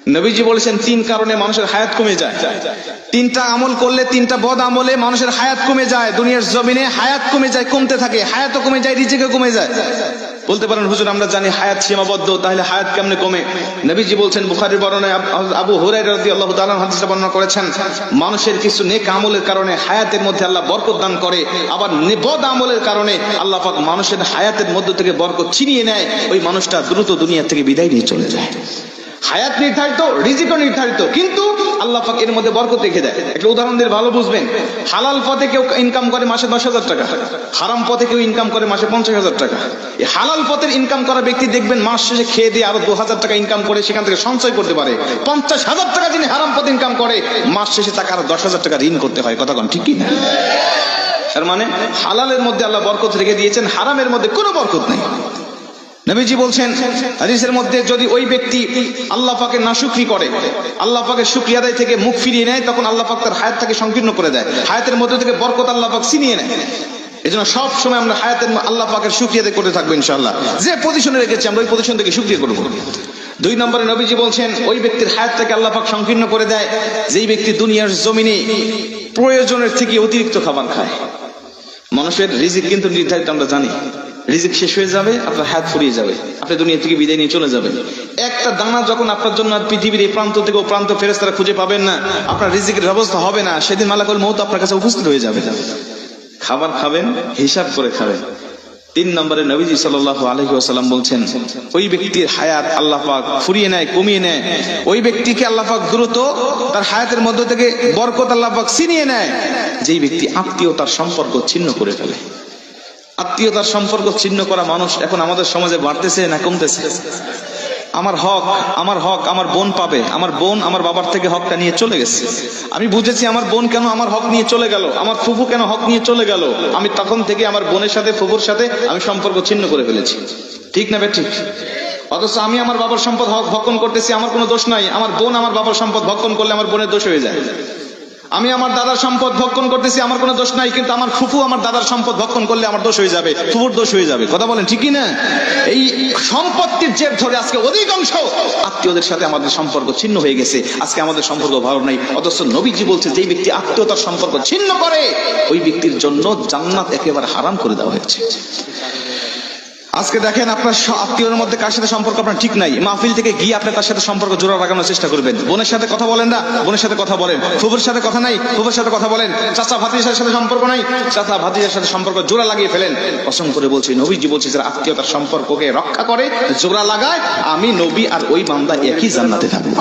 নবীজি বলেছেন তিন কারণে মানুষের হায়াত কমে যায়। তিনটা আমল করলে, তিনটা বদ আমলে মানুষের হায়াত কমে যায়। দুনিয়ার জমিনে হায়াত কমে যায়, কমতে থাকে, হায়াতও কমে যায়, রিজিকও কমে যায়। বলতে পারেন হুজুর আমরা জানি হায়াত সীমাবদ্ধ, তাহলে হায়াত কেমনে কমে? নবীজি বলছেন, বুখারীর বর্ণনায় আবু হুরায়রা রাদিয়াল্লাহু তাআলা হাদিসে বর্ণনা করেছেন, মানুষের কিছু নেক আমলের কারণে হায়াতের মধ্যে আল্লাহ বরকত দান করে, আবার বদ আমলের কারণে আল্লাহ পাক মানুষের হায়াতের মধ্য থেকে বরকত ছিনিয়ে নেয়, ওই মানুষটা দ্রুত দুনিয়া থেকে বিদায় নিয়ে চলে যায়। হায়াত নির্ধারিত, রিজিকও নির্ধারিত, কিন্তু আল্লাহ পাক এর মধ্যে বরকত রেখে দেয়। একটা উদাহরণ দিয়ে ভালো বুঝবেন। হালাল পথে কেউ ইনকাম করে মাসে 10,000 টাকা, হারাম পথে কেউ ইনকাম করে মাসে 50,000 টাকা। এই হালাল পথের ইনকাম করা ব্যক্তি দেখবেন মাস শেষে খেয়ে দিয়ে আরো 2,000 টাকা ইনকাম করে সেখান থেকে সঞ্চয় করতে পারে। 50,000 টাকা যিনি হারাম পথে ইনকাম করে, মাস শেষে তাকে আরো 10,000 টাকা ঋণ করতে হয়। কথা কোন ঠিক কি না? তার মানে হালালের মধ্যে আল্লাহ বরকত রেখে দিয়েছেন, হারামের মধ্যে কোনো বরকত নেই। নবীজি বলছেন হাদিসের মধ্যে, যদি ওই ব্যক্তি আল্লাহ পাকের নাশুকরি করে, আল্লাহ পাকের শুকরিয়া আদায় থেকে মুখ ফিরিয়ে নেয়, তখন আল্লাহ পাক তার হায়াতটাকে সংকীর্ণ করে দেয়, হায়াতের মধ্যে থেকে বরকত আল্লাহ পাক ছিনিয়ে নেয়। এজন্য সব সময় আমরা হায়াতের আল্লাহ পাকের শুকরিয়া আদায় করতে থাকবো ইনশাআল্লাহ। যে পজিশনে রেখেছি আমরা ওই পজিশন থেকে শুকরিয়া করব। 2 নম্বরে নবীজি বলছেন, ওই ব্যক্তির হায়াতটাকে আল্লাহ পাক সংকীর্ণ করে দেয় যেই ব্যক্তি দুনিয়ার জমিনে প্রয়োজনের থেকে অতিরিক্ত খাবার খায়। মানুষের রিজিক কিন্তু নির্ধারিত, আমরা জানি। রিজিক শেষ হয়ে যাবে, আপনার হায়াত ফুরিয়ে যাবে, আপনি দুনিয়া থেকে বিদায় নিয়ে চলে যাবেন। একটা দানা যখন আপনার জন্য পৃথিবীর এই প্রান্ত থেকে ও প্রান্ত ফেরেশতারা খুঁজে পাবেন না, আপনার রিজিকের ব্যবস্থা হবে না, সেদিন মালাকুল মউত আপনার কাছে উপস্থিত হয়ে যাবে। খাবার খাবেন, হিসাব করে খাবেন। 3 নম্বরে নবীজি সাল্লাল্লাহু আলাইহি ওয়াসাল্লাম বলছেন, ওই ব্যক্তির হায়াত আল্লাহ পাক ফুরিয়ে নেয়, কমিয়ে নেয়। ওই ব্যক্তিকে আল্লাহ পাক দ্রুত তার হায়াতের মধ্য থেকে বরকত আল্লাহ পাক ছিনিয়ে নেয়, যেই ব্যক্তি আত্মীয়তার সম্পর্ক ছিন্ন করে ফেলে। আত্মীয়তার সম্পর্ক ছিন্ন করা মানুষ এখন আমাদের সমাজে বাড়তেছে না কমতেছে? আমার হক আমার বোন পাবে, আমার বোন আমার বাবার থেকে হকটা নিয়ে চলে গেছে। আমি বুঝেছি আমার বোন কেন আমার হক নিয়ে চলে গেল, আমার ফুফু কেন হক নিয়ে চলে গেল। আমি তখন থেকে আমার বোনের সাথে ফুফুর সাথে আমি সম্পর্ক ছিন্ন করে ফেলেছি। ঠিক না বেঠিক? অথচ আমি আমার বাবার সম্পদ হক ভক্ষণ করতেছি, আমার কোনো দোষ নাই। আমার বোন আমার বাবার সম্পদ ভক্ষণ করলে আমার বোনের দোষ হয়ে যায়। আমি আমার দাদার সম্পদ ভক্ষণ করতেছি, আমার কোনো দোষ নাই, কিন্তু আমার ফুফু আমার দাদার সম্পদ ভক্ষণ করলে আমার দোষ হয়ে যাবে, ফুফুর দোষ হয়ে যাবে। কথা বলেন ঠিক কি না? এই সম্পত্তির জের ধরে আজকে অধিকাংশ আত্মীয়দের সাথে আমাদের সম্পর্ক ছিন্ন হয়ে গেছে। আজকে আমাদের সম্পর্ক ভালো নাই। অথচ নবীজি বলছে, যেই ব্যক্তি আত্মীয়তার সম্পর্ক ছিন্ন করে, ওই ব্যক্তির জন্য জান্নাত একেবারে হারাম করে দেওয়া হয়েছে। আজকে দেখেন, আপনার আত্মীয়ের মধ্যে কার সাথে সম্পর্ক আপনার ঠিক নাই, মাহফিল থেকে গিয়ে আপনি তার সাথে সম্পর্ক জোড়া লাগানোর চেষ্টা করবেন। বোনের সাথে কথা বলেন না, বোনের সাথে কথা বলেন। ফুফুর সাথে কথা নাই, ফুফুর সাথে কথা বলেন। চাচা ভাতিজার সাথে সম্পর্ক নাই, চাচা ভাতিজার সাথে সম্পর্ক জোড়া লাগিয়ে ফেলেন। কসম করে বলছি, নবীজি বলছে, যারা আত্মীয়তার সম্পর্ককে রক্ষা করে, জোড়া লাগায়, আমি নবী আর ওই বান্দা একই জান্নাতে থাকবো।